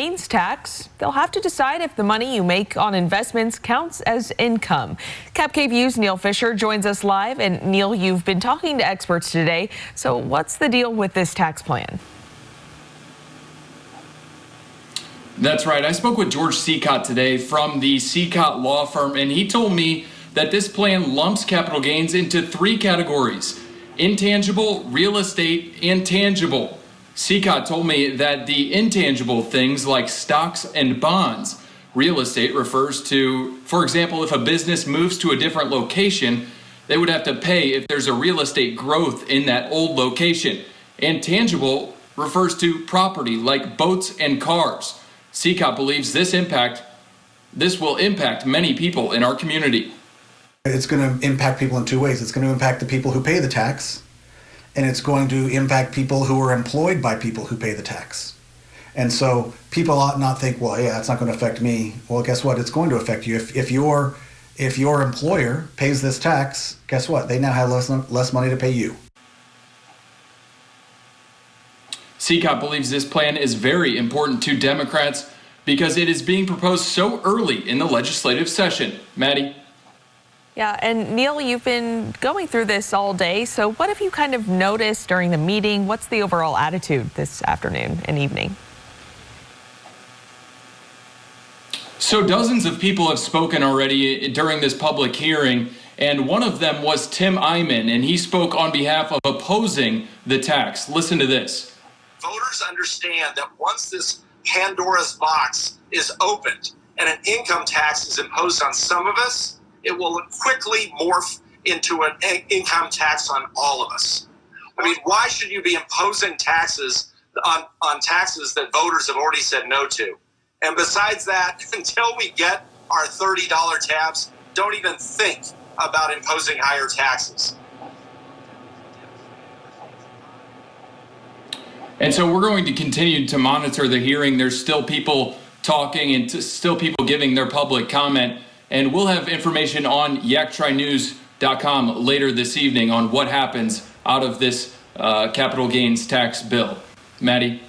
gains tax. They'll have to decide if the money you make on investments counts as income. Cap KVU's Neil Fischer joins us live. And Neil, you've been talking to experts today. So what's the deal with this tax plan? That's right. I spoke with George Seacott today from the Seacott law firm, and he told me that this plan lumps capital gains into three categories: intangible, real estate, and tangible. Seacott told me that the intangible things like stocks and bonds, real estate refers to, for example, if a business moves to a different location, they would have to pay if there's a real estate growth in that old location. And tangible refers to property like boats and cars. Seacott believes this will impact many people in our community. It's going to impact people in two ways. It's going to impact the people who pay the tax, and it's going to impact people who are employed by people who pay the tax. And so people ought not think, well, yeah, it's not going to affect me. Well, guess what? It's going to affect you. If your employer pays this tax, guess what? They now have less money to pay you. Seacott believes this plan is very important to Democrats because it is being proposed so early in the legislative session. Maddie? Yeah, and Neil, you've been going through this all day. So what have you kind of noticed during the meeting? What's the overall attitude this afternoon and evening? So dozens of people have spoken already during this public hearing, and one of them was Tim Eyman, and he spoke on behalf of opposing the tax. Listen to this. Voters understand that once this Pandora's box is opened and an income tax is imposed on some of us, it will quickly morph into an income tax on all of us. I mean, why should you be imposing taxes on taxes that voters have already said no to? And besides that, until we get our $30 tabs, don't even think about imposing higher taxes. And so we're going to continue to monitor the hearing. There's still people talking and still people giving their public comment. And we'll have information on yaktrynews.com later this evening on what happens out of this capital gains tax bill. Maddie?